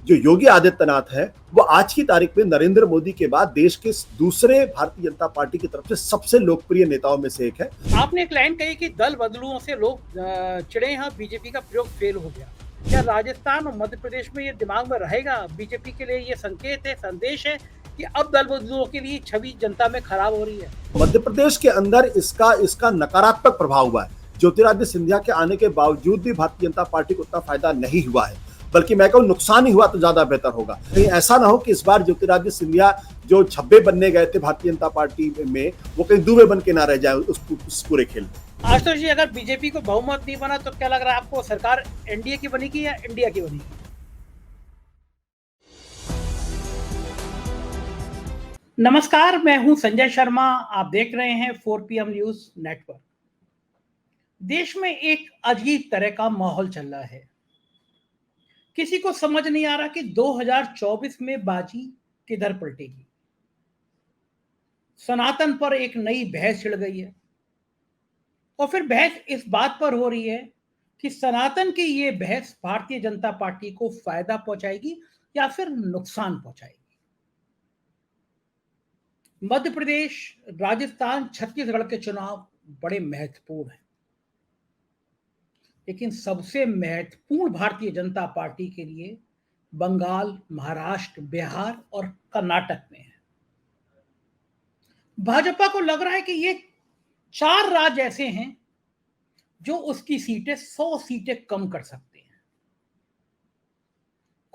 जो योगी आदित्यनाथ है वो आज की तारीख में नरेंद्र मोदी के बाद देश के दूसरे भारतीय जनता पार्टी की तरफ से सबसे लोकप्रिय नेताओं में से एक है। आपने एक लाइन कही कि दल बदलुओं से लोग चिड़े हैं, बीजेपी का प्रयोग फेल हो गया। क्या राजस्थान और मध्य प्रदेश में ये दिमाग में रहेगा? बीजेपी के लिए ये संकेत है, संदेश है कि अब दल बदलुओं के लिए छवि जनता में खराब हो रही है? मध्य प्रदेश के अंदर इसका नकारात्मक प्रभाव हुआ है। ज्योतिरादित्य सिंधिया के आने के बावजूद भी भारतीय जनता पार्टी को उतना फायदा नहीं हुआ है, बल्कि मैं कहूँ नुकसान ही हुआ तो ज्यादा बेहतर होगा। कहीं ऐसा ना हो कि इस बार ज्योतिरादित्य सिंधिया जो छब्बे बनने गए थे भारतीय जनता पार्टी में, वो कहीं दूबे बन के ना रह जाए उस पूरे खेल में। आशुतोष जी, अगर बीजेपी को बहुमत नहीं बना तो क्या लग रहा है आपको, सरकार एनडीए की बनेगी या इंडिया की बनेगी? नमस्कार, मैं हूं संजय शर्मा। आप देख रहे हैं 4PM न्यूज नेटवर्क। देश में एक अजीब तरह का माहौल चल रहा है। किसी को समझ नहीं आ रहा कि 2024 में बाजी किधर पलटेगी। सनातन पर एक नई बहस छिड़ गई है और फिर बहस इस बात पर हो रही है कि सनातन की ये बहस भारतीय जनता पार्टी को फायदा पहुंचाएगी या फिर नुकसान पहुंचाएगी। मध्य प्रदेश, राजस्थान, छत्तीसगढ़ के चुनाव बड़े महत्वपूर्ण हैं, लेकिन सबसे महत्वपूर्ण भारतीय जनता पार्टी के लिए बंगाल, महाराष्ट्र, बिहार और कर्नाटक में है। भाजपा को लग रहा है कि ये 4 राज्य ऐसे हैं जो उसकी सीटें 100 सीटें कम कर सकते हैं।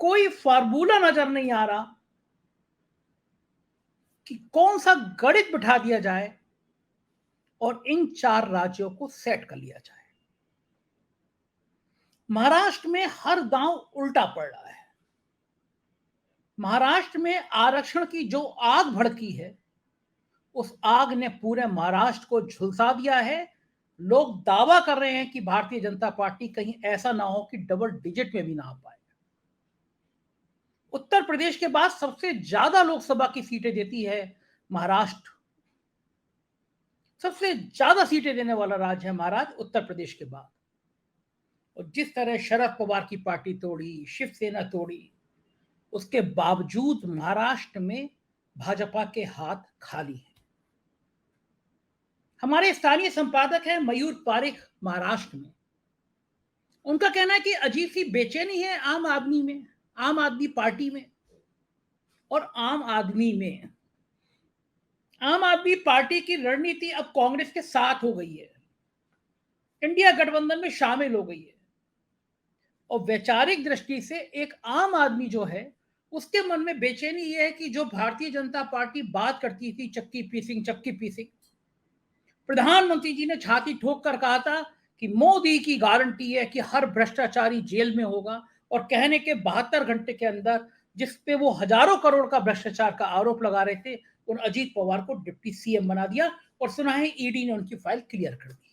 कोई फार्मूला नजर नहीं आ रहा कि कौन सा गणित बिठा दिया जाए और इन 4 राज्यों को सेट कर लिया जाए। महाराष्ट्र में हर दांव उल्टा पड़ रहा है। महाराष्ट्र में आरक्षण की जो आग भड़की है, उस आग ने पूरे महाराष्ट्र को झुलसा दिया है। लोग दावा कर रहे हैं कि भारतीय जनता पार्टी कहीं ऐसा ना हो कि डबल डिजिट में भी ना आ पाए। उत्तर प्रदेश के बाद सबसे ज्यादा लोकसभा की सीटें देती है महाराष्ट्र। सबसे ज्यादा सीटें देने वाला राज्य है महाराष्ट्र उत्तर प्रदेश के बाद। और जिस तरह शरद पवार की पार्टी तोड़ी, शिवसेना तोड़ी, उसके बावजूद महाराष्ट्र में भाजपा के हाथ खाली हैं। हमारे स्थानीय संपादक हैं मयूर पारिक महाराष्ट्र में। उनका कहना है कि अजीब सी बेचैनी है आम आदमी में, आम आदमी पार्टी में और आम आदमी में। आम आदमी पार्टी की रणनीति अब कांग्रेस के साथ हो गई है, इंडिया गठबंधन में शामिल हो गई है। और वैचारिक दृष्टि से एक आम आदमी जो है, उसके मन में बेचैनी यह है कि जो भारतीय जनता पार्टी बात करती थी चक्की पीसिंग, प्रधानमंत्री जी ने छाती ठोक कर कहा था कि मोदी की गारंटी है कि हर भ्रष्टाचारी जेल में होगा, और कहने के 72 घंटे के अंदर जिस पे वो हजारों करोड़ का भ्रष्टाचार का आरोप लगा रहे थे, उन अजीत पवार को डिप्टी सीएम बना दिया और सुना है ईडी ने उनकी फाइल क्लियर कर दी।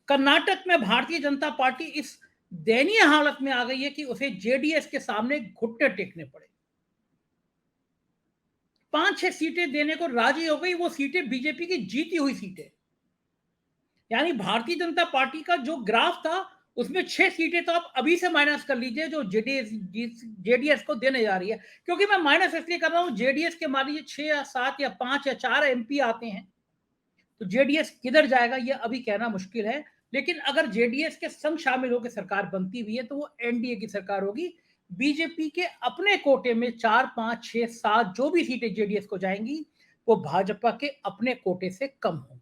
कर्नाटक में भारतीय जनता पार्टी इस दयनीय हालत में आ गई है कि उसे जेडीएस के सामने घुटने टेकने पड़े। 5-6 सीटें देने को राजी हो गई, वो सीटें बीजेपी की जीती हुई सीटें। यानी भारतीय जनता पार्टी का जो ग्राफ था, उसमें 6 सीटें तो आप अभी से माइनस कर लीजिए जो जेडीएस को देने जा रही है। क्योंकि मैं माइनस इसलिए कर रहा हूं, जेडीएस के मान लीजिए 6 या 7 या 5 या 4 एमपी आते हैं, तो जेडीएस किधर जाएगा यह अभी कहना मुश्किल है। लेकिन अगर जेडीएस के संग शामिल होकर सरकार बनती भी है तो वो एनडीए की सरकार होगी। बीजेपी के अपने कोटे में 4, 5, 6, 7 जो भी सीटें जेडीएस को जाएंगी, वो भाजपा के अपने कोटे से कम होंगी।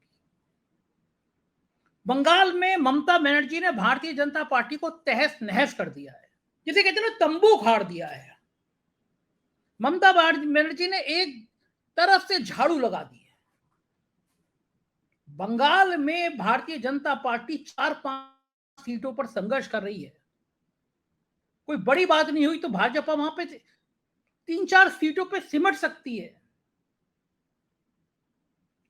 बंगाल में ममता बनर्जी ने भारतीय जनता पार्टी को तहस नहस कर दिया है, जिसे कहते हैं ना, तंबू उखाड़ दिया है। ममता बनर्जी ने एक तरफ से झाड़ू लगा दी है। बंगाल में भारतीय जनता पार्टी 4-5 सीटों पर संघर्ष कर रही है। कोई बड़ी बात नहीं हुई तो भाजपा वहां पे 3-4 सीटों पे सिमट सकती है।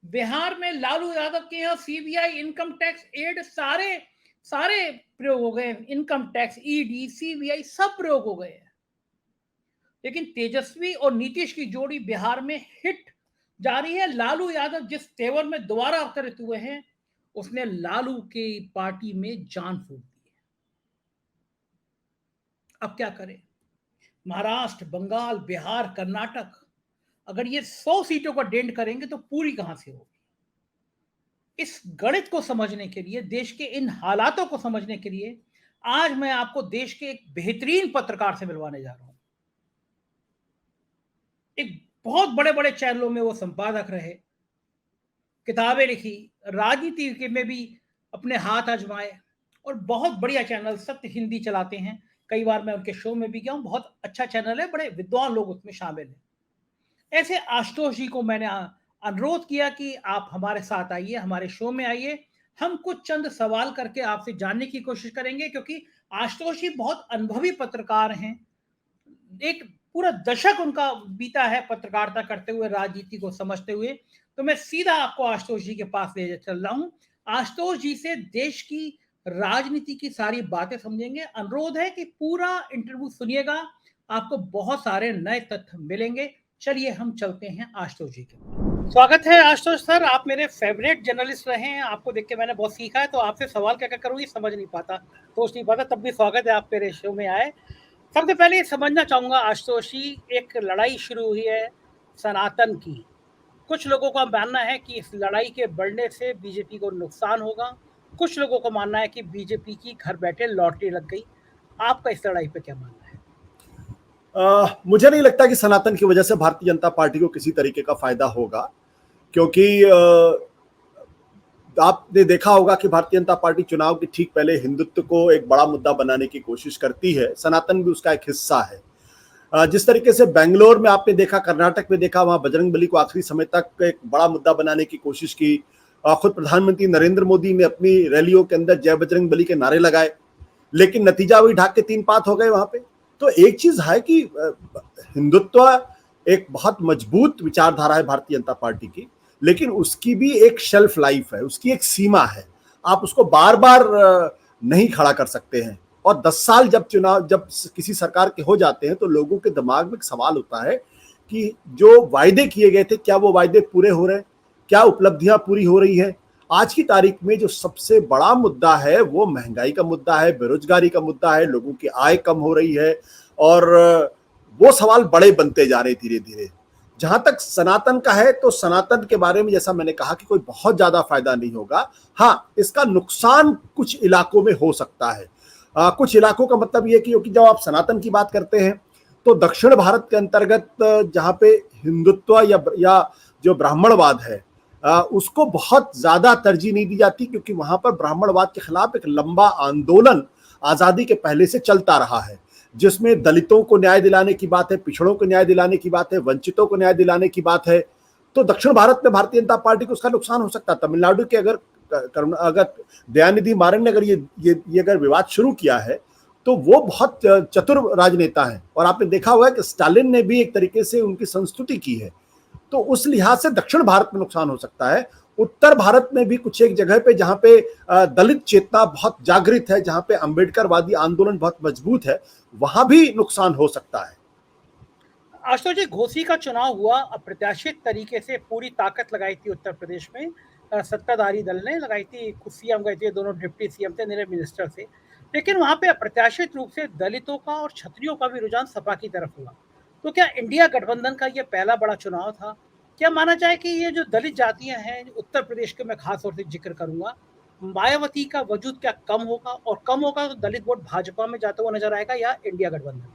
बिहार में लालू यादव के यहां सीबीआई, इनकम टैक्स, एड, सारे प्रयोग हो गए। इनकम टैक्स, ईडी, सीबीआई सब प्रयोग हो गए। लेकिन तेजस्वी और नीतीश की जोड़ी बिहार में हिट जारी है। लालू यादव जिस तेवर में दोबारा अवतरित हुए हैं, उसने लालू की पार्टी में जान फूंक दी है। अब क्या करें? महाराष्ट्र, बंगाल, बिहार, कर्नाटक, अगर ये 100 सीटों का डेंट करेंगे तो पूरी कहां से होगी? इस गणित को समझने के लिए, देश के इन हालातों को समझने के लिए आज मैं आपको देश के एक बेहतरीन पत्रकार से मिलवाने जा रहा हूं। एक बहुत बड़े-बड़े चैनलों में वो संपादक रहे, किताबें लिखी, राजनीति के में भी अपने हाथ आजमाए और बहुत बढ़िया चैनल सत्य हिंदी चलाते हैं। कई बार मैं उनके शो में भी गया हूं, बहुत अच्छा चैनल है, बड़े विद्वान लोग उसमें शामिल हैं। ऐसे आशुतोष जी को मैंने अनुरोध किया कि आप हमारे साथ आइए, हमारे शो में आइए। हम कुछ चंद सवाल करके आपसे जानने की कोशिश करेंगे, क्योंकि आशुतोष जी बहुत अनुभवी पत्रकार हैं। एक पूरा दशक उनका बीता है पत्रकारिता करते हुए, राजनीति को समझते हुए। तो मैं सीधा आपको आशुतोष जी के पास ले चल रहा हूं। आशुतोष जी से देश की राजनीति की सारी बातें समझेंगे। अनुरोध है कि पूरा इंटरव्यू सुनिएगा, आपको बहुत सारे नए तथ्य मिलेंगे। चलिए हम चलते हैं आशुतोष जी के पास। स्वागत है आशुतोष सर, आप मेरे फेवरेट जर्नलिस्ट रहे हैं, आपको देख के मैंने बहुत सीखा है। तो आपसे सवाल क्या क्या करूँ ये समझ नहीं पाता, सोच नहीं पाता, तब भी स्वागत है, आप मेरे शो में आए। सबसे पहले समझना चाहूंगा आशुतोष जी, एक लड़ाई शुरू हुई है सनातन की। कुछ लोगों का मानना है कि इस लड़ाई के बढ़ने से बीजेपी को नुकसान होगा, कुछ लोगों को मानना है कि बीजेपी की घर बैठे लॉटरी लग गई। आपका इस लड़ाई पे क्या मानना है? मुझे नहीं लगता कि सनातन की वजह से भारतीय जनता पार्टी को किसी तरीके का फायदा होगा, क्योंकि आपने देखा होगा कि भारतीय जनता पार्टी चुनाव के ठीक पहले हिंदुत्व को एक बड़ा मुद्दा बनाने की कोशिश करती है। सनातन भी उसका एक हिस्सा है। जिस तरीके से बेंगलोर में आपने देखा, कर्नाटक में देखा, वहां बजरंगबली को आखिरी समय तक एक बड़ा मुद्दा बनाने की कोशिश की। खुद प्रधानमंत्री नरेंद्र मोदी ने अपनी रैलियों के अंदर जय बजरंगबली के नारे लगाए, लेकिन नतीजा वही ढाक के 3 पात हो गए वहां पे। तो एक चीज है कि हिंदुत्व एक बहुत मजबूत विचारधारा है भारतीय जनता पार्टी की, लेकिन उसकी भी एक शेल्फ लाइफ है, उसकी एक सीमा है। आप उसको बार बार नहीं खड़ा कर सकते हैं। और 10 साल जब किसी सरकार के हो जाते हैं तो लोगों के दिमाग में एक सवाल होता है कि जो वायदे किए गए थे, क्या वो वायदे पूरे हो रहे हैं, क्या उपलब्धियां पूरी हो रही है। आज की तारीख में जो सबसे बड़ा मुद्दा है वो महंगाई का मुद्दा है, बेरोजगारी का मुद्दा है, लोगों की आय कम हो रही है, और वो सवाल बड़े बनते जा रहे धीरे धीरे। जहां तक सनातन का है, तो सनातन के बारे में जैसा मैंने कहा कि कोई बहुत ज्यादा फायदा नहीं होगा। हाँ, इसका नुकसान कुछ इलाकों में हो सकता है। कुछ इलाकों का मतलब ये कि जब आप सनातन की बात करते हैं तो दक्षिण भारत के अंतर्गत जहां पे हिंदुत्व या जो ब्राह्मणवाद है उसको बहुत ज्यादा तरजीह नहीं दी जाती, क्योंकि वहां पर ब्राह्मणवाद के खिलाफ एक लंबा आंदोलन आजादी के पहले से चलता रहा है, जिसमें दलितों को न्याय दिलाने की बात है, पिछड़ों को न्याय दिलाने की बात है, वंचितों को न्याय दिलाने की बात है। तो दक्षिण भारत में भारतीय जनता पार्टी को उसका नुकसान हो सकता है। तमिलनाडु के अगर दयानिधि मारन ने अगर ये अगर विवाद शुरू किया है तो वो बहुत चतुर राजनेता हैं, और आपने देखा हुआ है कि स्टालिन ने भी एक तरीके से उनकी संस्तुति की है। तो उस लिहाज से दक्षिण भारत में नुकसान हो सकता है। उत्तर भारत में भी कुछ एक जगह पे जहां पे दलित चेतना बहुत जागृत है, जहां पे अंबेडकरवादी आंदोलन बहुत मजबूत है, वहां भी नुकसान हो सकता है। आशुतोष जी, घोसी का चुनाव हुआ, अप्रत्याशित तरीके से पूरी ताकत लगाई थी उत्तर प्रदेश में, सत्ताधारी दल ने लगाई थी। खुद सीएम गए थे, दोनों डिप्टी सीएम थे, नए मिनिस्टर थे, लेकिन वहां पे अप्रत्याशित रूप से दलितों का और क्षत्रियों का भी रुझान सपा की तरफ हुआ। तो क्या इंडिया गठबंधन का ये पहला बड़ा चुनाव था? क्या माना जाए कि ये जो दलित जातियां हैं उत्तर प्रदेश के, मैं खास तौर से जिक्र करूंगा, मायावती का वजूद क्या कम होगा, और कम होगा तो दलित वोट भाजपा में जाता हुआ नजर आएगा या इंडिया गठबंधन?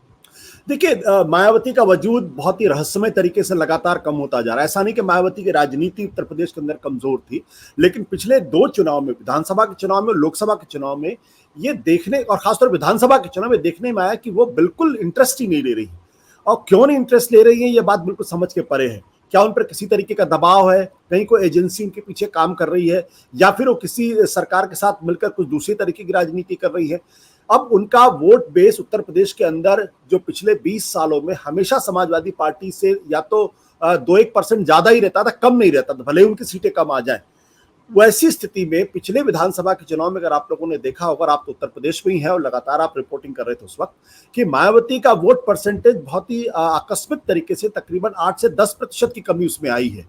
देखिए, मायावती का वजूद बहुत ही रहस्यमय तरीके से लगातार कम होता जा रहा है। ऐसा नहीं कि मायावती की राजनीति उत्तर प्रदेश के अंदर कमजोर थी, लेकिन पिछले 2 चुनाव में, विधानसभा के चुनाव में, लोकसभा के चुनाव में, ये देखने, और खासतौर विधानसभा के चुनाव में देखने में आया कि वो बिल्कुल इंटरेस्ट ही नहीं ले रही। और क्यों नहीं इंटरेस्ट ले रही है, ये बात बिल्कुल समझ के परे है। क्या उन पर किसी तरीके का दबाव है, कहीं कोई एजेंसी उनके पीछे काम कर रही है, या फिर वो किसी सरकार के साथ मिलकर कुछ दूसरी तरीके की राजनीति कर रही है? अब उनका वोट बेस उत्तर प्रदेश के अंदर, जो पिछले 20 सालों में हमेशा समाजवादी पार्टी से या तो 2-1% ज्यादा ही रहता था, कम नहीं रहता था, भले ही उनकी सीटें कम आ जाए। वैसी स्थिति में पिछले विधानसभा के चुनाव में अगर आप लोगों ने देखा होगा, आप तो उत्तर प्रदेश में ही हैं और लगातार आप रिपोर्टिंग कर रहे थे उस वक्त, कि मायावती का वोट परसेंटेज बहुत ही आकस्मिक तरीके से तकरीबन 8 से 10% की कमी उसमें आई है।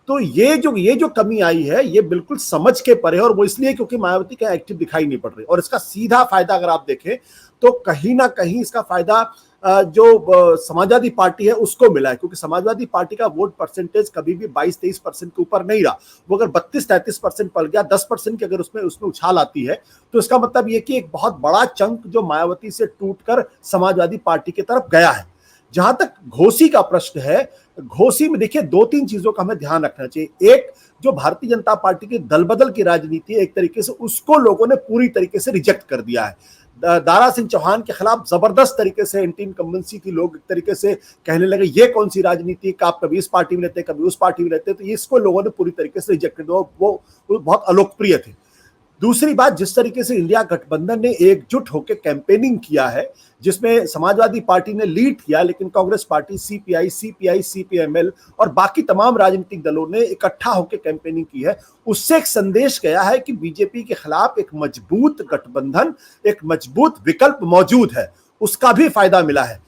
तो ये जो कमी आई है ये बिल्कुल समझ के परे है, और वो इसलिए क्योंकि मायावती का एक्टिव दिखाई नहीं पड़ रही। और इसका सीधा फायदा अगर आप देखें तो कहीं ना कहीं इसका फायदा जो समाजवादी पार्टी है उसको मिला है, क्योंकि समाजवादी पार्टी का वोट परसेंटेज कभी भी 22-23% के ऊपर नहीं रहा। वो अगर 32-33% पड़ गया, 10% की अगर उसमें उछाल आती है, तो इसका मतलब ये कि एक बहुत बड़ा चंक जो मायावती से टूटकर समाजवादी पार्टी की तरफ गया है। जहां तक घोसी का प्रश्न है, घोसी में देखिए 2-3 चीजों का हमें ध्यान रखना चाहिए। एक, जो भारतीय जनता पार्टी की दल बदल की राजनीति है, एक तरीके से उसको लोगों ने पूरी तरीके से रिजेक्ट कर दिया है। दारा सिंह चौहान के खिलाफ जबरदस्त तरीके से एंटी इनकम्बेंसी थी, लोग एक तरीके से कहने लगे ये कौन सी राजनीति, का आप कभी इस पार्टी में रहते कभी उस पार्टी में रहते, तो इसको लोगों ने पूरी तरीके से रिजेक्ट कर दिया। वो बहुत अलोकप्रिय थे। दूसरी बात, जिस तरीके से इंडिया गठबंधन ने एकजुट होकर कैंपेनिंग किया है, जिसमें समाजवादी पार्टी ने लीड किया, लेकिन कांग्रेस पार्टी, सीपीआई, सीपीएमएल और बाकी तमाम राजनीतिक दलों ने इकट्ठा होकर कैंपेनिंग की है, उससे एक संदेश गया है कि बीजेपी के खिलाफ एक मजबूत गठबंधन, एक मजबूत विकल्प मौजूद है। उसका भी फायदा मिला है।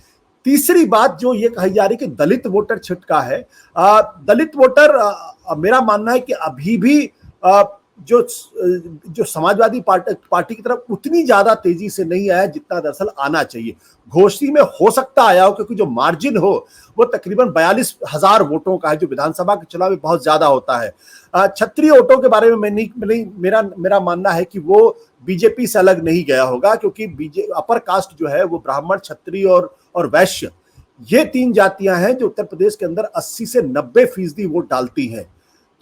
तीसरी बात जो ये कही जा रही कि दलित वोटर छिटका है, दलित वोटर, मेरा मानना है कि अभी भी जो समाजवादी पार्टी की तरफ उतनी ज्यादा तेजी से नहीं आया जितना दरअसल आना चाहिए। घोषी में हो सकता आया हो, क्योंकि जो मार्जिन हो वो तकरीबन 42,000 वोटों का है, जो विधानसभा के चुनाव में बहुत ज्यादा होता है। क्षत्रिय वोटों के बारे में मेरा मानना है कि वो बीजेपी से अलग नहीं गया होगा, क्योंकि अपर कास्ट जो है वो ब्राह्मण, क्षत्रिय और वैश्य, ये 3 जातियां हैं जो उत्तर प्रदेश के अंदर 80 से 90% वोट डालती हैं।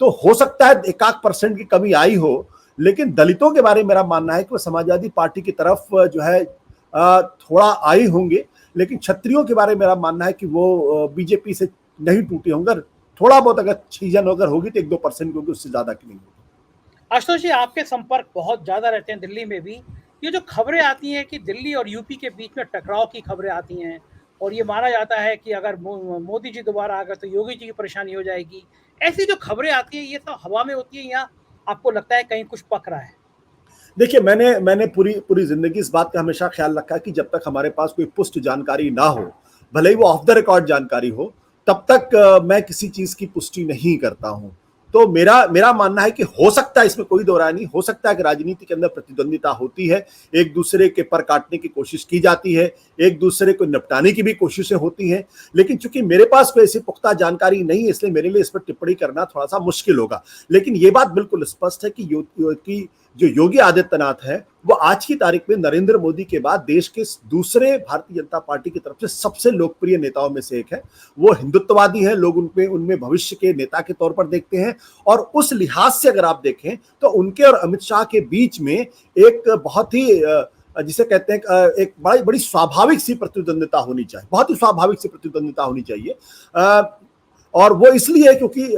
तो हो सकता है 1% की कमी आई हो, लेकिन दलितों के बारे में मेरा मानना है कि वो समाजवादी पार्टी की तरफ जो है थोड़ा आई होंगे, लेकिन क्षत्रियों के बारे में मेरा मानना है कि वो बीजेपी से नहीं टूटे होंगे। थोड़ा बहुत अगर छीजन अगर होगी तो 1-2% की होगी, उससे ज्यादा की नहीं होगी। आशुतोष जी, आपके संपर्क बहुत ज्यादा रहते हैं दिल्ली में भी। ये जो खबरें आती हैं कि दिल्ली और यूपी के बीच में टकराव की खबरें आती हैं, और ये माना जाता है कि अगर मोदी जी दोबारा आ गए तो योगी जी की परेशानी हो जाएगी, ऐसी जो खबरें आती हैं ये सब हवा में होती है या आपको लगता है कहीं कुछ पक रहा है? देखिए, मैंने पूरी जिंदगी इस बात का हमेशा ख्याल रखा है कि जब तक हमारे पास कोई पुष्ट जानकारी ना हो, भले ही वो ऑफ द रिकॉर्ड जानकारी हो, तब तक मैं किसी चीज की पुष्टि नहीं करता हूं। तो मेरा मानना है कि हो सकता है, इसमें कोई दो राय नहीं, हो सकता है कि राजनीति के अंदर प्रतिद्वंदिता होती है, एक दूसरे के पर काटने की कोशिश की जाती है, एक दूसरे को निपटाने की भी कोशिशें होती हैं, लेकिन चूंकि मेरे पास कोई ऐसी पुख्ता जानकारी नहीं है, इसलिए मेरे लिए इस पर टिप्पणी करना थोड़ा सा मुश्किल होगा। लेकिन ये बात बिल्कुल स्पष्ट है कि जो योगी आदित्यनाथ है वो आज की तारीख में नरेंद्र मोदी के बाद देश के दूसरे भारतीय जनता पार्टी की तरफ से सबसे लोकप्रिय नेताओं में से एक है। वो हिंदुत्ववादी हैं, लोग उनमें भविष्य के नेता के तौर पर देखते हैं, और उस लिहाज से अगर आप देखें तो उनके और अमित शाह के बीच में एक बहुत ही जिसे कहते हैं एक बड़ी स्वाभाविक सी प्रतिद्वंदिता होनी चाहिए, बहुत ही स्वाभाविक सी प्रतिद्वंदिता होनी चाहिए। और वो इसलिए क्योंकि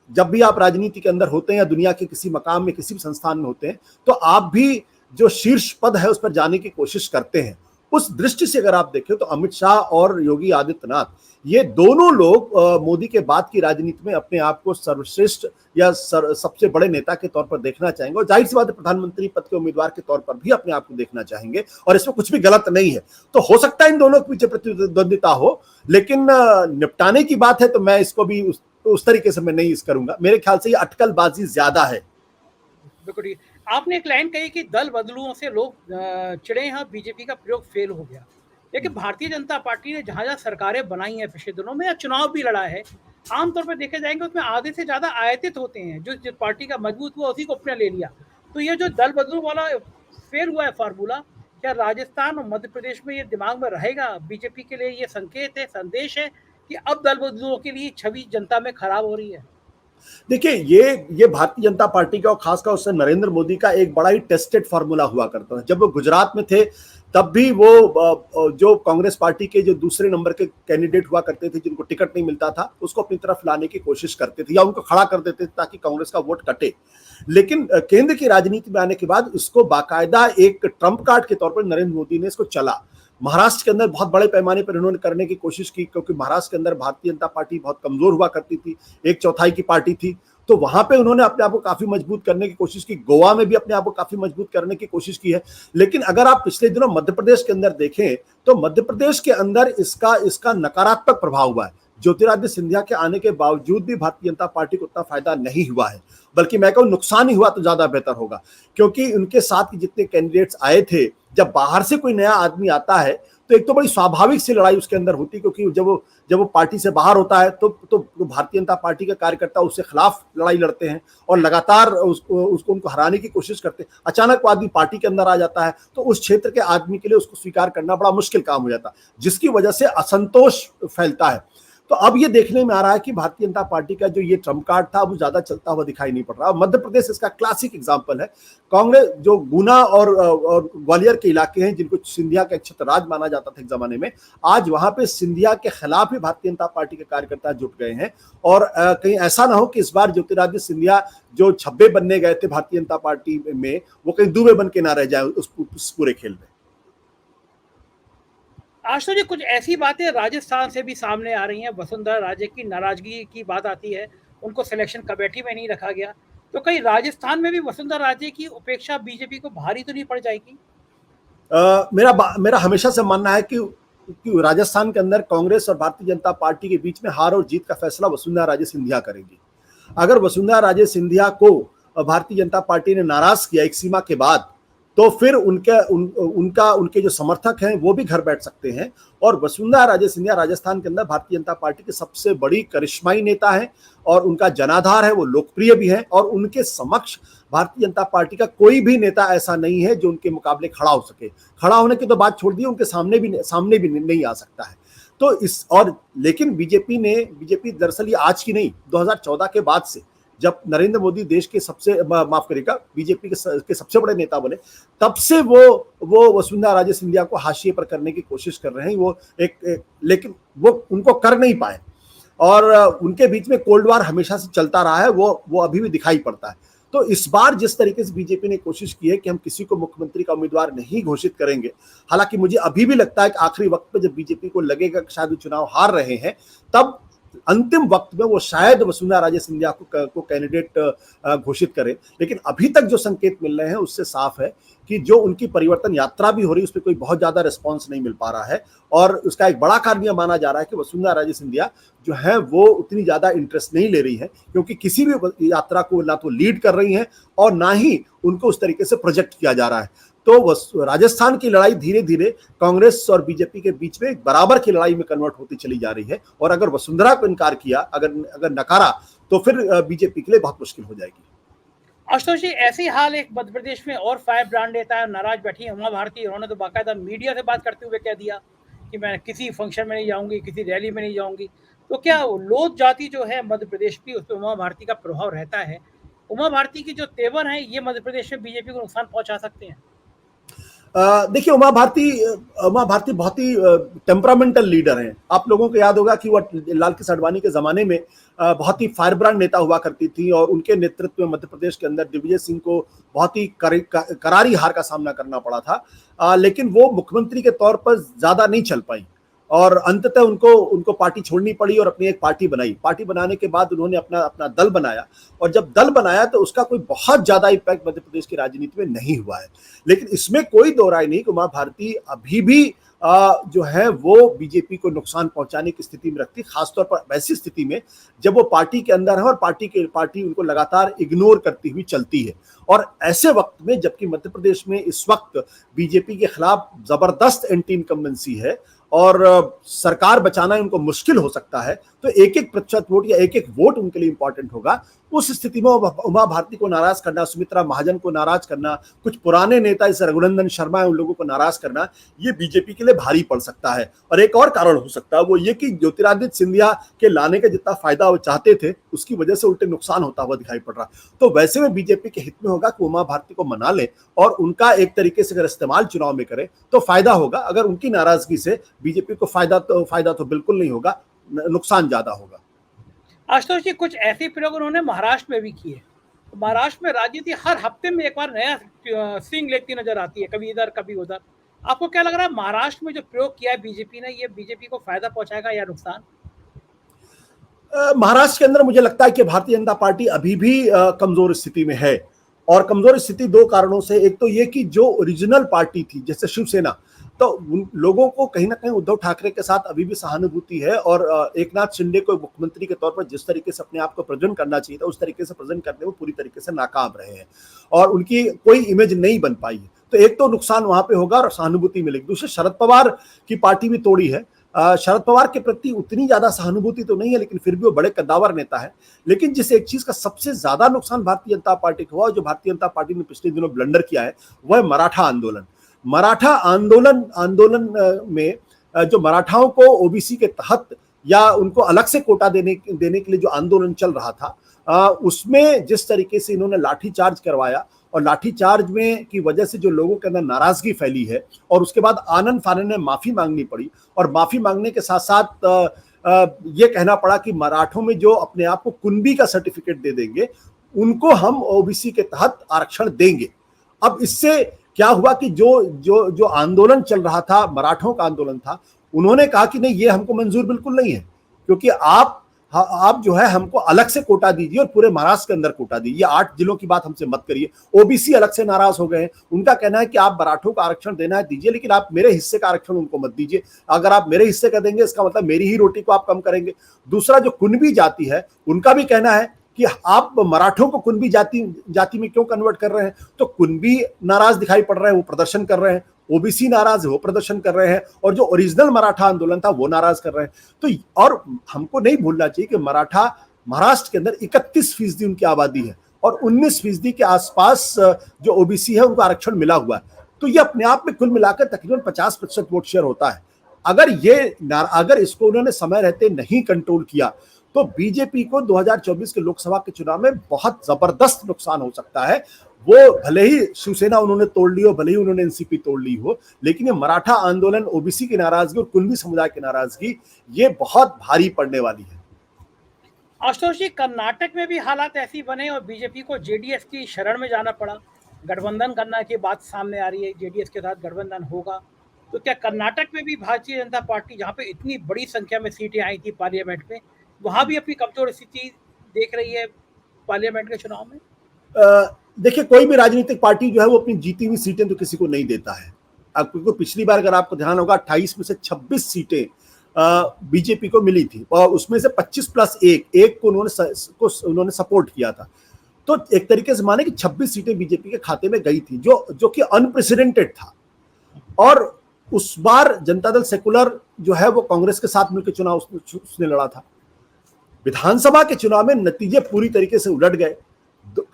जब भी आप राजनीति के अंदर होते हैं या दुनिया के किसी मकाम में, किसी भी संस्थान में होते हैं, तो आप भी जो शीर्ष पद है उस पर जाने की कोशिश करते हैं। उस दृष्टि से अगर आप देखें तो अमित शाह और योगी आदित्यनाथ, ये दोनों लोग मोदी के बाद की राजनीति में अपने आप को सर्वश्रेष्ठ या सबसे बड़े नेता के तौर पर देखना चाहेंगे, और जाहिर सी बात है प्रधानमंत्री पद के उम्मीदवार के तौर पर भी अपने आप को देखना चाहेंगे, और इसमें कुछ भी गलत नहीं है। तो हो सकता है इन दोनों के पीछे प्रतिद्वंदिता हो, लेकिन निपटाने की बात है तो मैं इसको भी उस तरीके से मैं नहीं करूंगा। मेरे ख्याल से ये अटकलबाजी ज्यादा है। बिल्कुल। आपने एक लाइन कही कि दल बदलुओं से लोग चिड़े हैं, बीजेपी का प्रयोग फेल हो गया, लेकिन भारतीय जनता पार्टी ने जहां सरकारें बनाई हैं पिछले दिनों में या चुनाव भी लड़ा है, आमतौर पर देखे जाएंगे उसमें आधे से ज्यादा आयातित होते हैं। जो पार्टी का मजबूत हुआ उसी को अपने ले लिया। तो ये जो दल बदलू वाला फेल हुआ है फार्मूला, क्या राजस्थान और मध्य प्रदेश में ये दिमाग में रहेगा? बीजेपी के लिए ये संकेत है, संदेश है कि अब दल बदलुओं के लिए छवि जनता में खराब हो रही है? देखिए, ये भारतीय जनता पार्टी का और खासकर उससे नरेंद्र मोदी का एक बड़ा ही टेस्टेड फार्मूला हुआ करता था। जब वो गुजरात में थे तब भी वो जो कांग्रेस पार्टी के जो दूसरे नंबर के कैंडिडेट हुआ करते थे, जिनको टिकट नहीं मिलता था, उसको अपनी तरफ लाने की कोशिश करते थे या उनको खड़ा कर देते थे ताकि कांग्रेस का वोट कटे। लेकिन केंद्र की राजनीति में आने के बाद इसको बाकायदा एक ट्रम्प कार्ड के तौर पर नरेंद्र मोदी ने इसको चला। महाराष्ट्र के अंदर बहुत बड़े पैमाने पर इन्होंने करने की कोशिश की, क्योंकि महाराष्ट्र के अंदर भारतीय जनता पार्टी बहुत कमजोर हुआ करती थी, 1/4 की पार्टी थी, तो वहां पे उन्होंने अपने आप को काफी मजबूत करने की कोशिश की। गोवा में भी अपने आप को काफी मजबूत करने की कोशिश की है। लेकिन अगर आप पिछले दिनों मध्य प्रदेश के अंदर देखें तो मध्य प्रदेश के अंदर इसका नकारात्मक प्रभाव हुआ है। ज्योतिरादित्य सिंधिया के आने के बावजूद भी भारतीय जनता पार्टी को उतना फायदा नहीं हुआ है, बल्कि मैं कहूँ नुकसान ही हुआ तो ज्यादा बेहतर होगा। क्योंकि उनके साथ जितने कैंडिडेट्स आए थे, जब बाहर से कोई नया आदमी आता है तो एक तो बड़ी स्वाभाविक सी लड़ाई उसके अंदर होती है, क्योंकि जब वो पार्टी से बाहर होता है तो भारतीय जनता पार्टी के कार्यकर्ता उसके खिलाफ लड़ाई लड़ते हैं और लगातार उनको हराने की कोशिश करते हैं। अचानक वो आदमी पार्टी के अंदर आ जाता है तो उस क्षेत्र के आदमी के लिए उसको स्वीकार करना बड़ा मुश्किल काम हो जाता है, जिसकी वजह से असंतोष फैलता है। तो अब ये देखने में आ रहा है कि भारतीय जनता पार्टी का जो ये ट्रम्प कार्ड था वो ज्यादा चलता हुआ दिखाई नहीं पड़ रहा। मध्य प्रदेश इसका क्लासिक एग्जांपल है। कांग्रेस जो गुना और ग्वालियर के इलाके हैं जिनको सिंधिया का क्षेत्र राज माना जाता था एक जमाने में, आज वहां पे सिंधिया के खिलाफ ही भारतीय जनता पार्टी के कार्यकर्ता जुट गए हैं। और कहीं ऐसा ना हो कि इस बार ज्योतिरादित्य सिंधिया जो छब्बे बनने गए थे भारतीय जनता पार्टी में, वो कहीं दुबे बन के ना रह जाए उस पूरे खेल में। आशुतोष जी, कुछ ऐसी बातें राजस्थान से भी सामने आ रही हैं। वसुंधरा राजे की नाराजगी की बात आती है, उनको सिलेक्शन कमेटी में नहीं रखा गया, तो कहीं राजस्थान में भी वसुंधरा राजे की उपेक्षा बीजेपी को भारी तो नहीं पड़ जाएगी? मेरा हमेशा से मानना है कि राजस्थान के अंदर कांग्रेस और भारतीय जनता पार्टी के बीच में हार और जीत का फैसला वसुंधरा राजे सिंधिया करेंगी। अगर वसुंधरा राजे सिंधिया को भारतीय जनता पार्टी ने नाराज किया एक सीमा के बाद, तो फिर उनके जो समर्थक हैं वो भी घर बैठ सकते हैं। और वसुंधरा राजे सिंधिया राजस्थान के अंदर भारतीय जनता पार्टी की सबसे बड़ी करिश्माई नेता है और उनका जनाधार है, वो लोकप्रिय भी है। और उनके समक्ष भारतीय जनता पार्टी का कोई भी नेता ऐसा नहीं है जो उनके मुकाबले खड़ा हो सके। खड़ा होने की तो बात छोड़ दी, उनके सामने भी नहीं आ सकता है। तो लेकिन बीजेपी दरअसल ये आज की नहीं, 2014 के बाद से जब नरेंद्र मोदी देश के बीजेपी के सबसे बड़े नेता बने, तब से वो वसुंधरा राजे सिंधिया को हाशिए पर करने की कोशिश कर रहे हैं। लेकिन वो उनको कर नहीं पाए और उनके बीच में कोल्ड वार हमेशा से चलता रहा है, वो अभी भी दिखाई पड़ता है। तो इस बार जिस तरीके से बीजेपी ने कोशिश की है कि हम किसी को मुख्यमंत्री का उम्मीदवार नहीं घोषित करेंगे, हालांकि मुझे अभी भी लगता है कि आखिरी वक्त पे जब बीजेपी को लगेगा कि शायद चुनाव हार रहे हैं, तब अंतिम वक्त में वो शायद वसुंधरा राजे सिंधिया को कैंडिडेट घोषित करें। लेकिन अभी तक जो संकेत मिल रहे हैं उससे साफ है कि जो उनकी परिवर्तन यात्रा भी हो रही है उस पर कोई बहुत ज्यादा रिस्पांस नहीं मिल पा रहा है। और उसका एक बड़ा कारण यह माना जा रहा है कि वसुंधरा राजे सिंधिया जो है वो उतनी ज्यादा इंटरेस्ट नहीं ले रही है, क्योंकि किसी भी यात्रा को ना तो लीड कर रही है और ना ही उनको उस तरीके से प्रोजेक्ट किया जा रहा है। तो राजस्थान की लड़ाई धीरे धीरे कांग्रेस और बीजेपी के बीच में एक बराबर की लड़ाई में कन्वर्ट होती चली जा रही है। और अगर वसुंधरा को इनकार किया, अगर नकारा, तो फिर बीजेपी के लिए बहुत मुश्किल हो जाएगी। आशुतोष जी, ऐसी हाल एक मध्य प्रदेश में और फायर ब्रांड नेता है, नाराज बैठी है उमा भारती। उन्होंने तो बाकायदा मीडिया से बात करते हुए कह दिया कि मैं किसी फंक्शन में नहीं जाऊंगी, किसी रैली में नहीं जाऊंगी। तो क्या लोध जाति जो है मध्य प्रदेश की, उस पर उमा भारती का प्रभाव रहता है? उमा भारती की जो तेवर है ये मध्य प्रदेश में बीजेपी को नुकसान पहुंचा सकते हैं? देखिए, उमा भारती बहुत ही टेम्परामेंटल लीडर हैं। आप लोगों को याद होगा कि वो लाल कृष्ण आडवाणी के जमाने में बहुत ही फायरब्रांड नेता हुआ करती थी और उनके नेतृत्व में मध्य प्रदेश के अंदर दिग्विजय सिंह को बहुत ही करारी हार का सामना करना पड़ा था। लेकिन वो मुख्यमंत्री के तौर पर ज्यादा नहीं चल पाई और अंततः उनको पार्टी छोड़नी पड़ी और अपनी एक पार्टी बनाई। पार्टी बनाने के बाद उन्होंने अपना दल बनाया और जब दल बनाया तो उसका कोई बहुत ज्यादा इम्पैक्ट मध्य प्रदेश की राजनीति में नहीं हुआ है। लेकिन इसमें कोई दो राय नहीं कि उमा भारती अभी भी जो है वो बीजेपी को नुकसान पहुंचाने की स्थिति में रखती, खासतौर पर वैसी स्थिति में जब वो पार्टी के अंदर है और पार्टी उनको लगातार इग्नोर करती हुई चलती है। और ऐसे वक्त में जबकि मध्य प्रदेश में इस वक्त बीजेपी के खिलाफ जबरदस्त एंटी इनकम्बेंसी है और सरकार बचाना उनको मुश्किल हो सकता है, तो एक प्रतिशत वोट या एक वोट उनके लिए इंपॉर्टेंट होगा। उस स्थिति में उमा भारती को नाराज करना, सुमित्रा महाजन को नाराज करना, कुछ पुराने नेता जैसे रघुनंदन शर्मा है उन लोगों को नाराज करना, ये बीजेपी के लिए भारी पड़ सकता है। और एक और कारण हो सकता है वो ये कि ज्योतिरादित्य सिंधिया के लाने का जितना फायदा वो चाहते थे उसकी वजह से उल्टे नुकसान होता हुआ दिखाई पड़ रहा। तो वैसे में बीजेपी के हित में होगा कि उमा भारती को मना ले और उनका एक तरीके से अगर इस्तेमाल चुनाव में करे तो फायदा होगा। अगर उनकी नाराजगी से बीजेपी को फायदा तो बिल्कुल नहीं होगा, नुकसान ज्यादा होगा। आशुतोष जी, कुछ ऐसे प्रयोग उन्होंने महाराष्ट्र में भी किए। महाराष्ट्र में राजनीति हर हफ्ते में एक बार नया स्विंग लेती नजर आती है, कभी इधर कभी उधर। आपको क्या लग रहा है महाराष्ट्र में जो प्रयोग किया है बीजेपी ने, ये बीजेपी को फायदा पहुंचाएगा या नुकसान? महाराष्ट्र के अंदर मुझे लगता है कि भारतीय जनता पार्टी अभी भी कमजोर स्थिति में है और कमजोर स्थिति दो कारणों से। एक तो ये कि जो ओरिजिनल पार्टी थी जैसे शिवसेना, तो उन लोगों को कहीं ना कहीं उद्धव ठाकरे के साथ अभी भी सहानुभूति है, और एकनाथ शिंदे को मुख्यमंत्री के तौर पर जिस तरीके से अपने आप को प्रेजेंट करना चाहिए था उस तरीके से प्रेजेंट करने में पूरी तरीके से नाकाम रहे हैं और उनकी कोई इमेज नहीं बन पाई है। तो एक तो नुकसान वहां पे होगा और सहानुभूति मिलेगी। दूसरे, शरद पवार की पार्टी भी तोड़ी है। शरद पवार के प्रति उतनी ज्यादा सहानुभूति तो नहीं है, लेकिन फिर भी वो बड़े कद्दावर नेता है। लेकिन जिस एक चीज का सबसे ज्यादा नुकसान भारतीय जनता पार्टी को हुआ, जो भारतीय जनता पार्टी ने पिछले दिनों ब्लंडर किया है, वह मराठा आंदोलन। मराठा आंदोलन में जो मराठाओं को ओबीसी के तहत या उनको अलग से कोटा देने के लिए जो आंदोलन चल रहा था, उसमें जिस तरीके से इन्होंने लाठीचार्ज करवाया और लाठीचार्ज में की वजह से जो लोगों के अंदर नाराजगी फैली है, और उसके बाद आनंद फानन में माफी मांगनी पड़ी, और माफी मांगने के साथ साथ ये कहना पड़ा कि मराठों में जो अपने आप को कुनबी का सर्टिफिकेट दे देंगे उनको हम ओबीसी के तहत आरक्षण देंगे। अब इससे क्या हुआ कि जो जो जो आंदोलन चल रहा था, मराठों का आंदोलन था, उन्होंने कहा कि नहीं, ये हमको मंजूर बिल्कुल नहीं है, क्योंकि आप जो है हमको अलग से कोटा दीजिए और पूरे महाराष्ट्र के अंदर कोटा दीजिए, 8 जिलों की बात हमसे मत करिए। ओबीसी अलग से नाराज हो गए हैं। उनका कहना है कि आप मराठों का आरक्षण देना है दीजिए, लेकिन आप मेरे हिस्से का आरक्षण उनको मत दीजिए। अगर आप मेरे हिस्से का देंगे इसका मतलब मेरी ही रोटी को आप कम करेंगे। दूसरा, जो कुनबी जाति है, उनका भी कहना है कि आप मराठों को कुनबी जाति में क्यों कन्वर्ट कर रहे हैं। तो कुनबी नाराज दिखाई पड़ रहे हैं, वो प्रदर्शन कर रहे हैं। ओबीसी नाराज है, वो प्रदर्शन कर रहे हैं, और जो ओरिजिनल मराठा आंदोलन था वो नाराज कर रहे हैं। तो और हमको नहीं भूलना चाहिए कि मराठा महाराष्ट्र के अंदर 31% उनकी आबादी है और 19% के आसपास जो ओबीसी है उनको आरक्षण मिला हुआ है। तो ये अपने आप में कुल मिलाकर तकरीबन 50% वोट शेयर होता है। अगर इसको उन्होंने समय रहते नहीं कंट्रोल किया तो बीजेपी को 2024 के लोकसभा के चुनाव में बहुत जबरदस्त नुकसान हो सकता है। वो भले ही शिवसेना उन्होंने तोड़ ली हो, भले ही उन्होंने एनसीपी तोड़ ली हो, लेकिन ये मराठा आंदोलन, ओबीसी की नाराजगी और कुनबी समुदाय की नाराजगी, ये बहुत भारी पड़ने वाली है। आशुतोष जी, कर्नाटक में भी हालात ऐसी बने और बीजेपी को जेडीएस की शरण में जाना पड़ा। गठबंधन करने की बात सामने आ रही है, जेडीएस के साथ गठबंधन होगा। तो क्या कर्नाटक में भी भारतीय जनता पार्टी, जहाँ पे इतनी बड़ी संख्या में सीटें आई थी पार्लियामेंट में, वहां भी अपनी कमजोर स्थिति देख रही है पार्लियामेंट के चुनाव में? देखिए, कोई भी राजनीतिक पार्टी जो है वो अपनी जीती हुई सीटें तो किसी को नहीं देता है। अब क्योंकि पिछली बार अगर आपको ध्यान होगा 28 में से 26 सीटें बीजेपी को मिली थी और उसमें से 25+1 को उन्होंने सपोर्ट किया था। तो एक तरीके से माने कि 26 सीटें बीजेपी के खाते में गई थी, जो कि अनप्रेसिडेंटेड था। और उस बार जनता दल सेकुलर जो है वो कांग्रेस के साथ मिलकर चुनाव उसने लड़ा था। विधानसभा के चुनाव में नतीजे पूरी तरीके से उलट गए।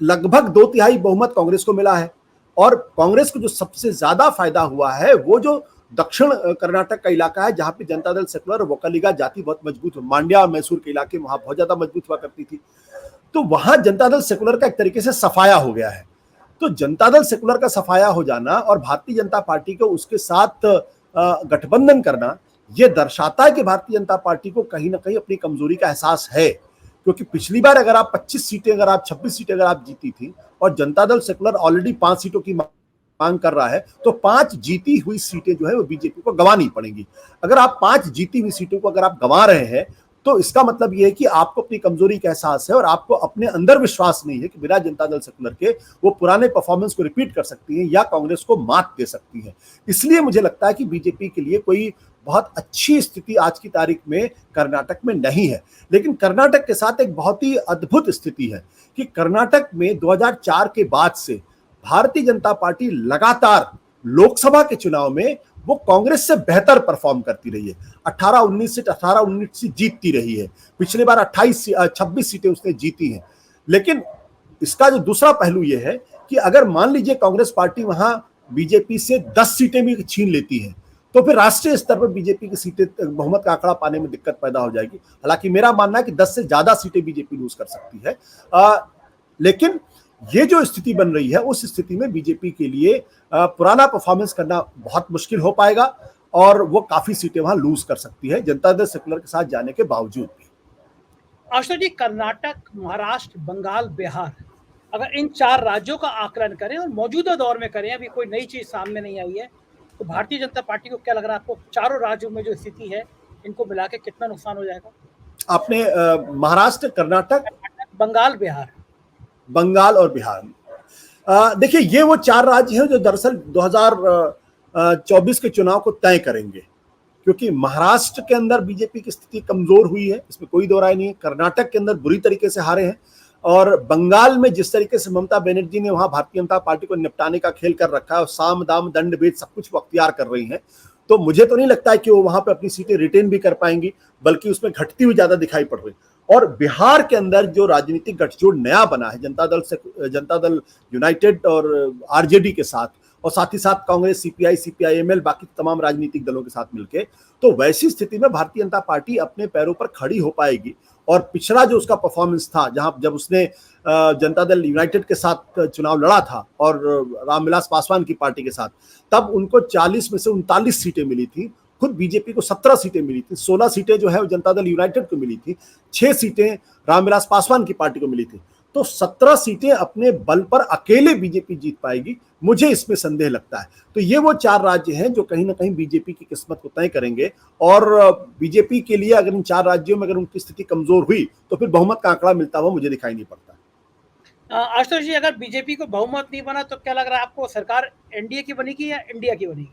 लगभग 2/3 बहुमत कांग्रेस को मिला है, और कांग्रेस को जो सबसे ज्यादा फायदा हुआ है वो जो दक्षिण कर्नाटक का इलाका है, जहां पे जनता दल सेकुलर और वोकलिगा जाति बहुत मजबूत है। मांड्या और मैसूर के इलाके वहां बहुत ज्यादा मजबूत हुआ करती थी। तो वहां जनता दल सेकुलर का एक तरीके से सफाया हो गया है। तो जनता दल सेकुलर का सफाया हो जाना और भारतीय जनता पार्टी को उसके साथ गठबंधन करना, यह दर्शाता है कि भारतीय जनता पार्टी को कहीं ना कहीं अपनी कमजोरी का एहसास है। क्योंकि पिछली बार अगर आप 26 सीटें, अगर आप 26 सीटें अगर आप जीती थी और जनता दल सेकुलर ऑलरेडी 5 सीटों की मांग कर रहा है, तो 5 जीती हुई सीटें जो है वो बीजेपी को गंवानी पड़ेंगी। अगर आप 5 जीती हुई सीटों को अगर आप गंवा रहे हैं तो इसका मतलब यह है कि आपको अपनी कमजोरी का एहसास है और आपको अपने अंदर विश्वास नहीं है कि बिना जनता दल सेकुलर के वो पुराने परफॉर्मेंस को रिपीट कर सकती है या कांग्रेस को मात दे सकती है। इसलिए मुझे लगता है कि बीजेपी के लिए कोई बहुत अच्छी स्थिति आज की तारीख में कर्नाटक में नहीं है। लेकिन कर्नाटक के साथ एक बहुत ही अद्भुत स्थिति है कि कर्नाटक में 2004 के बाद से भारतीय जनता पार्टी लगातार लोकसभा के चुनाव में वो कांग्रेस से बेहतर परफॉर्म करती रही है। 18-19 से जीतती रही है। पिछले बार 26 सीटें उसने जीती हैं। लेकिन इसका जो दूसरा पहलू यह है कि अगर मान लीजिए कांग्रेस पार्टी वहां बीजेपी से 10 सीटें भी छीन लेती है तो फिर राष्ट्रीय स्तर पर बीजेपी की सीटें, बहुमत का आंकड़ा पाने में दिक्कत पैदा हो जाएगी। हालांकि मेरा मानना है कि 10 से ज्यादा सीटें बीजेपी लूज कर सकती है। लेकिन ये जो स्थिति बन रही है उस स्थिति में बीजेपी के लिए पुराना परफॉर्मेंस करना बहुत मुश्किल हो पाएगा और वो काफी सीटें वहां लूज कर सकती है जनता दल सेकुलर के साथ जाने के बावजूद भी। आशुतोष जी, कर्नाटक, महाराष्ट्र, बंगाल, बिहार, अगर इन 4 राज्यों का आकलन करें और मौजूदा दौर में करें, अभी कोई नई चीज सामने नहीं आई है, तो भारतीय जनता पार्टी को क्या लग रहा है? आपको चारों राज्यों में जो स्थिति है इनको मिला के कितना नुकसान हो जाएगा? आपने महाराष्ट्र, कर्नाटक, बंगाल और बिहार देखिए, ये वो 4 राज्य हैं जो दरअसल 2000 2024 के चुनाव को तय करेंगे, क्योंकि महाराष्ट्र के अंदर बीजेपी की स्थिति कमजोर हुई है, इसमें कोई दो राय नहीं है। कर्नाटक के अंदर बुरी तरीके से हारे हैं, और बंगाल में जिस तरीके से ममता बनर्जी ने वहां भारतीय जनता पार्टी को निपटाने का खेल कर रखा है, और साम दाम दंड भेद सब कुछ वो अख्तियार कर रही हैं, तो मुझे तो नहीं लगता है कि वो वहां पे अपनी सीटें रिटेन भी कर पाएंगी, बल्कि उसमें घटती हुई ज्यादा दिखाई पड़ रही। और बिहार के अंदर जो राजनीतिक गठजोड़ नया बना है जनता दल यूनाइटेड और आरजेडी के साथ, और साथ ही साथ कांग्रेस, सीपीआई, सीपीआईएमएल, बाकी तमाम राजनीतिक दलों के साथ मिलकर, तो वैसी स्थिति में भारतीय जनता पार्टी अपने पैरों पर खड़ी हो पाएगी। और पिछड़ा जो उसका परफॉर्मेंस था, जहां जब उसने जनता दल यूनाइटेड के साथ चुनाव लड़ा था और रामविलास पासवान की पार्टी के साथ, तब उनको 40 में से 39 सीटें मिली थी, खुद बीजेपी को 17 सीटें मिली थी, 16 सीटें जो है वो जनता दल यूनाइटेड को मिली थी, 6 सीटें रामविलास पासवान की पार्टी को मिली थी। तो 17 सीटें अपने बल पर अकेले बीजेपी जीत पाएगी, मुझे इसमें संदेह लगता है। तो ये वो 4 राज्य हैं जो कहीं ना कहीं बीजेपी की किस्मत को तय करेंगे, और बीजेपी के लिए अगर इन 4 राज्यों में अगर उनकी स्थिति कमजोर हुई तो फिर बहुमत का आंकड़ा मिलता हुआ मुझे दिखाई नहीं पड़ता। आशुतोष जी, अगर बीजेपी को बहुमत नहीं बना तो क्या लग रहा है आपको, सरकार एनडीए की बनेगी या इंडिया की बनेगी?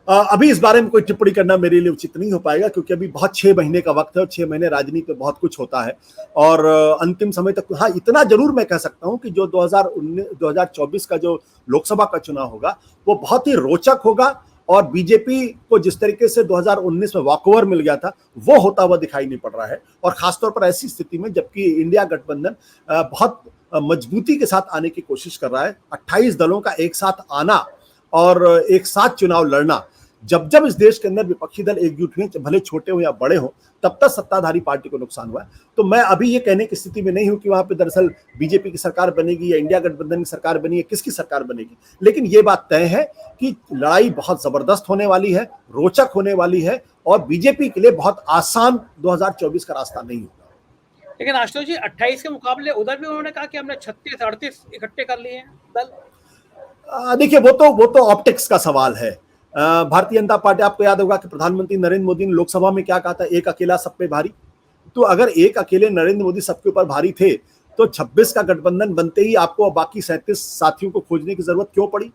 अभी इस बारे में कोई टिप्पणी करना मेरे लिए उचित नहीं हो पाएगा, क्योंकि अभी बहुत 6 महीने का वक्त है, और 6 महीने राजनीति में बहुत कुछ होता है, और अंतिम समय तक। हाँ, इतना जरूर मैं कह सकता हूं कि जो 2024 का जो लोकसभा का चुनाव होगा वो बहुत ही रोचक होगा, और बीजेपी को जिस तरीके से 2019 में वॉकओवर मिल गया था वो होता हुआ दिखाई नहीं पड़ रहा है। और खासतौर पर ऐसी स्थिति में जबकि इंडिया गठबंधन बहुत मजबूती के साथ आने की कोशिश कर रहा है, 28 दलों का एक साथ आना और एक साथ चुनाव लड़ना, जब जब इस देश के अंदर विपक्षी दल एकजुट हुए, भले छोटे हो या बड़े हो, तब तक सत्ताधारी पार्टी को नुकसान हुआ है। तो मैं अभी ये कहने की स्थिति में नहीं हूं कि वहां पे दरअसल बीजेपी की सरकार बनेगी या इंडिया गठबंधन की सरकार बनी है, किसकी सरकार बनेगी, लेकिन ये बात तय है कि लड़ाई बहुत जबरदस्त होने वाली है, रोचक होने वाली है, और बीजेपी के लिए बहुत आसान 2024 का रास्ता नहीं होगा। लेकिन आशुतोष जी, 28 के मुकाबले उधर भी उन्होंने कहा कि हमने 36-38 इकट्ठे कर लिए हैं दल। देखिए, वो तो ऑप्टिक्स का सवाल है। भारतीय जनता पार्टी, आपको याद होगा कि प्रधानमंत्री नरेंद्र मोदी ने लोकसभा में क्या कहा था, एक अकेला सब पे भारी। तो अगर एक अकेले नरेंद्र मोदी सबके ऊपर भारी थे, तो 26 का गठबंधन बनते ही आपको बाकी 37 साथियों को खोजने की जरूरत क्यों पड़ी?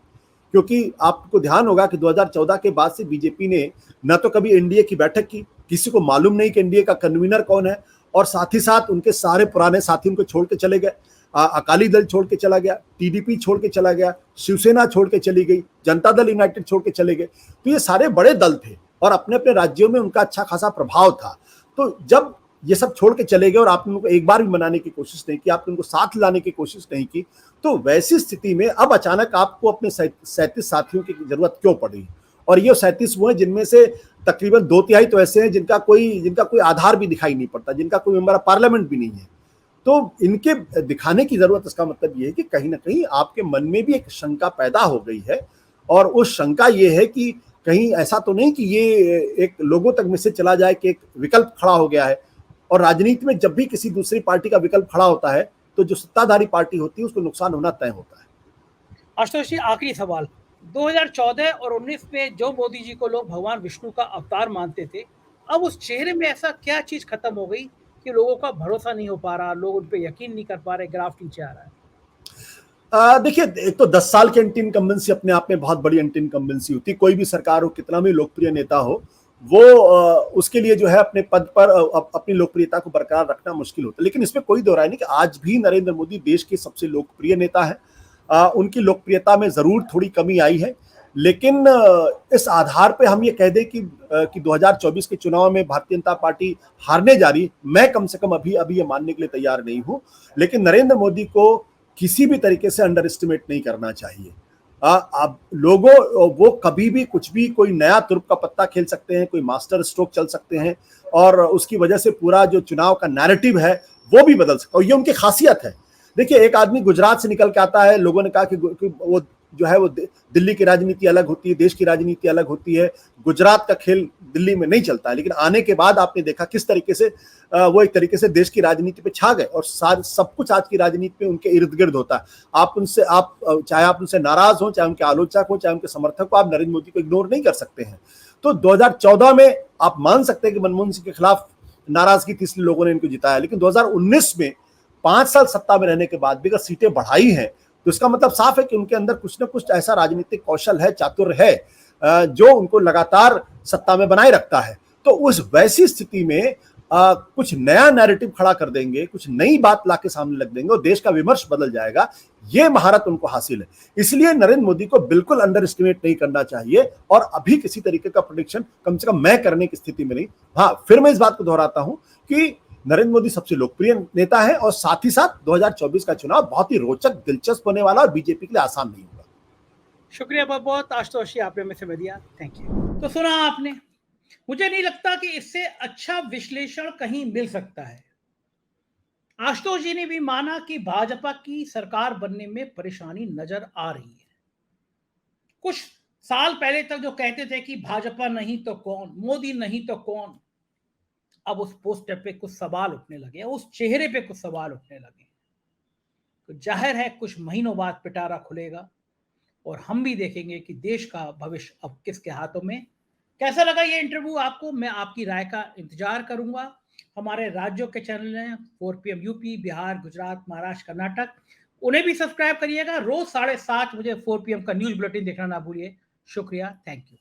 क्योंकि आपको ध्यान होगा कि 2014 के बाद से बीजेपी ने न तो कभी एनडीए की बैठक की, किसी को मालूम नहीं कि एनडीए का कन्वीनर कौन है, और साथ ही साथ उनके सारे पुराने साथी उनको छोड़ के चले गए। अकाली दल छोड़ के चला गया, टीडीपी छोड़ के चला गया, शिवसेना छोड़ के चली गई, जनता दल यूनाइटेड छोड़ के चले गए। तो ये सारे बड़े दल थे और अपने अपने राज्यों में उनका अच्छा खासा प्रभाव था। तो जब ये सब छोड़ के चले गए और आपने उनको एक बार भी मनाने की कोशिश नहीं की, आपने उनको साथ लाने की कोशिश नहीं की, तो वैसी स्थिति में अब अचानक आपको अपने 37 साथियों की जरूरत क्यों पड़ी? और ये 37 वो हैं जिनमें से तकरीबन 2/3 तो ऐसे हैं जिनका कोई आधार भी दिखाई नहीं पड़ता, जिनका कोई मेंबर ऑफ पार्लियामेंट भी नहीं है। तो इनके दिखाने की जरूरत, इसका मतलब ये है कि कहीं ना कहीं आपके मन में भी एक शंका पैदा हो गई है, और उस शंका ये है कि कहीं ऐसा तो नहीं कि ये एक लोगों तक मैसेज चला जाए कि एक विकल्प खड़ा हो गया है। और राजनीति में जब भी किसी दूसरी पार्टी का विकल्प खड़ा होता है तो जो सत्ताधारी पार्टी होती है उसको नुकसान होना तय होता है। आशुतोष जी, आखिरी सवाल, 2014 और 19 में जो मोदी जी को लोग भगवान विष्णु का अवतार मानते थे, अब उस चेहरे में ऐसा क्या चीज खत्म हो गई कि लोगों का भरोसा नहीं हो पा रहा, लोग उन पे यकीन नहीं कर पा रहे, ग्राफ नीचे आ रहा है? देखिए, एक तो 10 साल की एंटी इनकम्बेंसी अपने आप में बहुत बड़ी एंटी इनकम्बेंसी होती है। कोई भी सरकार हो, कितना भी लोकप्रिय नेता हो, वो उसके लिए जो है अपने पद पर अपनी लोकप्रियता को बरकरार रखना मुश्किल होता है। लेकिन इसमें कोई दो राय नहीं कि आज भी नरेंद्र मोदी देश के सबसे लोकप्रिय नेता है। उनकी लोकप्रियता में जरूर थोड़ी कमी आई है, लेकिन इस आधार पे हम ये कह दें कि 2024 के चुनाव में भारतीय जनता पार्टी हारने जा रही, मैं कम से कम अभी ये मानने के लिए तैयार नहीं हूं। लेकिन नरेंद्र मोदी को किसी भी तरीके से अंडर एस्टिमेट नहीं करना चाहिए। अब लोगों, वो कभी भी कुछ भी, कोई नया तुर्क का पत्ता खेल सकते हैं, कोई मास्टर स्ट्रोक चल सकते हैं, और उसकी वजह से पूरा जो चुनाव का नैरेटिव है वो भी बदल सकता है, और ये उनकी खासियत है। देखिए, एक आदमी गुजरात से निकल के आता है, लोगों ने कहा कि वो जो है वो दिल्ली की राजनीति अलग होती है, देश की राजनीति अलग होती है, गुजरात का खेल दिल्ली में नहीं चलता है। लेकिन आने के बाद आपने देखा किस तरीके से वो एक तरीके से देश की राजनीति पे छा गए, और सब कुछ आज की राजनीति में उनके इर्द गिर्द होता है। चाहे आप उनसे नाराज हो, चाहे उनके आलोचक हो, चाहे उनके समर्थक हो, आप नरेंद्र मोदी को इग्नोर नहीं कर सकते हैं। तो 2014 में आप मान सकते हैं कि मनमोहन सिंह के खिलाफ नाराजगी थी, इसलिए लोगों ने इनको जिताया। लेकिन 2019 में 5 साल सत्ता में रहने के बाद भी अगर सीटें बढ़ाई हैं, तो इसका मतलब साफ है कि उनके अंदर कुछ ना कुछ ऐसा राजनीतिक कौशल है, चातुर्य है, जो उनको लगातार सत्ता में बनाए रखता है। तो उस वैसी स्थिति में कुछ नया नैरेटिव खड़ा कर देंगे, कुछ नई बात लाके सामने रख देंगे और देश का विमर्श बदल जाएगा। ये महारत उनको हासिल है। इसलिए नरेंद्र मोदी को बिल्कुल अंडर एस्टिमेट नहीं करना चाहिए और अभी किसी तरीके का प्रेडिक्शन कम से कम मैं करने की स्थिति में नहीं। हाँ, फिर मैं इस बात को दोहराता हूं कि नरेंद्र मोदी सबसे लोकप्रिय नेता है और साथ ही साथ 2024 का चुनाव बहुत ही रोचक, दिलचस्प होने वाला और बीजेपी के लिए आसान नहीं होगा। शुक्रिया बहुत बहुत आशुतोष जी, आपने हमें समय दिया, थैंक यू। तो सुना आपने, मुझे नहीं लगता कि इससे अच्छा विश्लेषण कहीं मिल सकता है। आशुतोष जी ने भी माना कि भाजपा की सरकार बनने में परेशानी नजर आ रही है। कुछ साल पहले तक जो कहते थे कि भाजपा नहीं तो कौन, मोदी नहीं तो कौन, अब उस पोस्टर पे कुछ सवाल उठने लगे, उस चेहरे पे कुछ सवाल उठने लगे। तो जाहिर है कुछ महीनों बाद पिटारा खुलेगा और हम भी देखेंगे कि देश का भविष्य अब किसके हाथों में। कैसा लगा ये इंटरव्यू आपको? मैं आपकी राय का इंतजार करूंगा। हमारे राज्यों के चैनल हैं 4 PM यूपी, बिहार, गुजरात, महाराष्ट्र, कर्नाटक, उन्हें भी सब्सक्राइब करिएगा। रोज 7:30 बजे 4 PM का न्यूज बुलेटिन देखना ना भूलिए। शुक्रिया, थैंक यू।